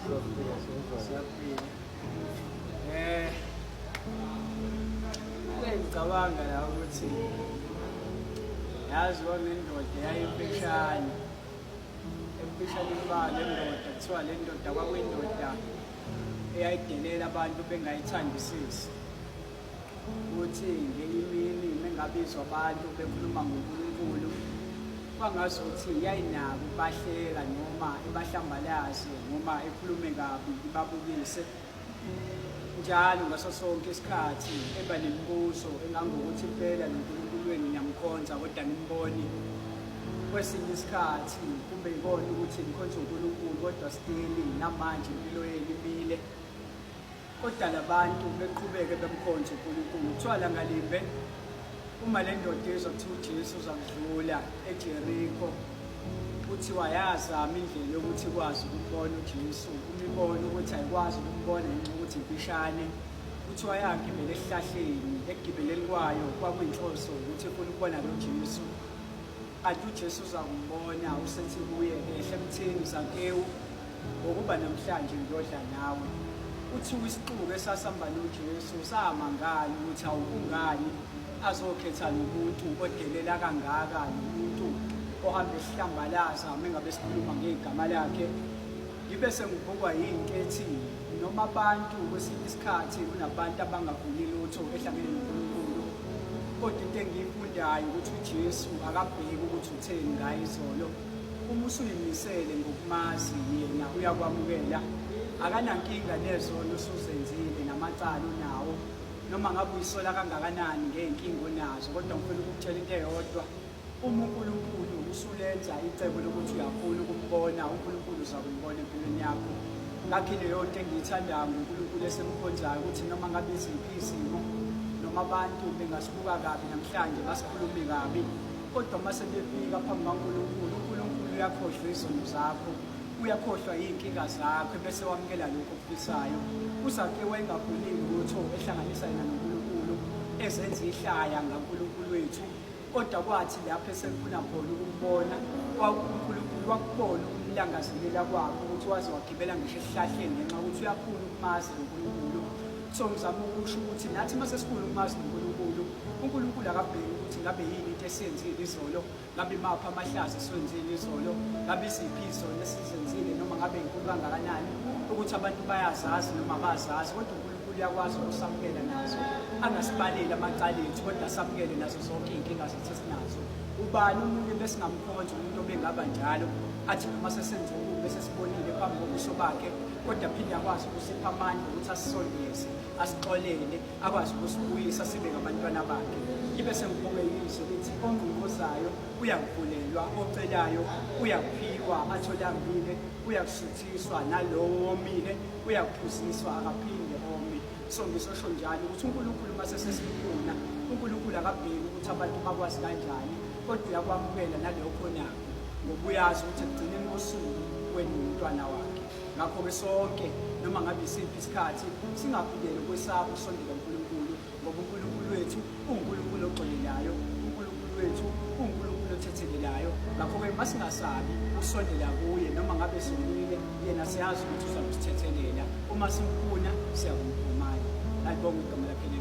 Siyaphila. Ngicabanga la ukuthi yazi kwangendoda yayimfishane. Emfishaneni bayo le ndoda kuthiwa le ndoda kwakuyindoda eyayidelela abantu bengayithandisisi. Ukuthi ngenye imini mengabizwa abantu bekhuluma ngoNkulunkulu kwangazuthi yayinabo bahleka noma ibahlambalaze noma ekhulume kabi ibabukise njalo ngaso sonke isikhathi eba nemibuzo engangokuthi impela noNkulunkulu ngiyamkhonza kodwa ngimboni. Kwesinye isikhathi kube yikona ukuthi ngikhonza uNkulunkulu kodwa still namanje impilo yenu imile. Kodwa labantu beqhubeke bemkhonza uNkulunkulu. Kuthiwa langalimbe uma le ndoda izwa kuthiwa uJesu uzakudlula eJerikho, kuthiwa yazama indlela yokuthi ikwazi ukumbona uJesu, umibona ukuthi ayikwazi ukumbona ngenxa yokuthi imfishane. Kuthiwa yagibela esihlahleni, ekugibeleni kwayo kwakuyinhloso ukuthi ifuna ukubona lo Jesu. Kanti uJesu uzakumbona usethi kuye ehle emthini Zakewu, ngokuba namhlanje ngiyodla nawe. Kuthiwa isixuku esasihamba noJesu samangala ukuthi awukungani azokhetha nomuntu odelela kangaka, nomuntu ohamba esihlambalaza mengabe sikhuluma ngegama lakhe. Ngibe sengibukwa yinto ethi noma abantu kwesinye isikhathi kunabantu abangafuni lutho ehlangene noNkulunkulu, kodwa into engiyifundayo ukuthi uJesu akabheki ukuthi utheni ngayo izolo. Uma usuyimisele ngokumazi yena uyakwamukela, akanankinga nezono usuzenzile namacala unawo, noma ngabe uyisola kangakanani ngey'nkinga onazo. Kodwa ngifuna ukukutshela into eyodwa, uma uNkulunkulu usulenza icebo lokuthi uyafuna ukumbona, uNkulunkulu uzakumbona empilweni yakho. Ngakho leyo nto engiyithandayo ngoNkulunkulu esemkhonzayo ukuthi noma ngabe iziphi izimo, noma abantu bengasibuka kabi namhlanje basikhulume kabi, kodwa uma sebefika phambi kaNkulunkulu, uNkulunkulu uyakhohlwa izono zakho, uyakhohlwa iy'nkinga zakho bese wamukela lokho okufisayo. UZakewu engafuni lutho ehlanganisa yena noNkulunkulu, ezenza ihlaya ngaNkulunkulu wethu, kodwa kwathi lapho esefuna khona ukumbona, uNkulunkulu wakubona ukumlangazelela kwakho ukuthi waze wagibela ngisho esihlahleni ngenxa yokuthi uyafuna ukumazi noNkulunkulu. So ngizama ukusho ukuthi nathi uma sesifuna ukumazi noNkulunkulu, uNkulunkulu akabheki ukuthi ngabe yini into esiyenzile izolo, ngabe imaphi amahlazo esiwenzile izolo, ngabe iziphi izono esizenzile, noma ngabe inkulu kangakanani ukuthi abantu bayazazi noma bazazi. Kodwa uNkulunkulu uyakwazi ukusamukela nazo, angasibaleli amacala ethu kodwa asamukele nazo zonke iy'nkinga zethu esinazo. Ubani umuntu besingamkhonza umuntu obengaba njalo athi noma sesenze okubi sesibonile phambi kobuso bakhe, kodwa phinde akwazi ukusipha amandla ukuthi asisondeze, asixolele, akwazi ukusibuyisa sibe ngabantwana bakhe. Ngibe sengibuke yizwe lithi ongqungquzayo uyakuvulelwa, ocelayo uyakuphiwa, atholambile uyakusuthiswa, nalowo womile uyakuphuziswa akaphinde ome. So ngisosho njalo ukuthi uNkulunkulu uma sesesimfuna, uNkulunkulu akabheki ukuthi abantu bakwazi kanjani, kodwa uyakwamukela nalokho nakho, ngoba uyazi ukuthi ekugcineni kosuku wena umntwana wakhe. Ngakho-ke sonke noma ngabe isiphi isikhathi singaphindeli ukwesaba ukusondela kuNkulunkulu, ngoba uNkulunkulu wethu uNkulunkulu oxolelayo, uNkulunkulu wethu uNkulunkulu othethelelayo. Ngakho-ke masingasabi ukusondela kuye noma ngabe sonile, yena siyazi ukuthi uzakusithethelela. Uma simfuna siyakumphumana. Nalibonga igama lakhe.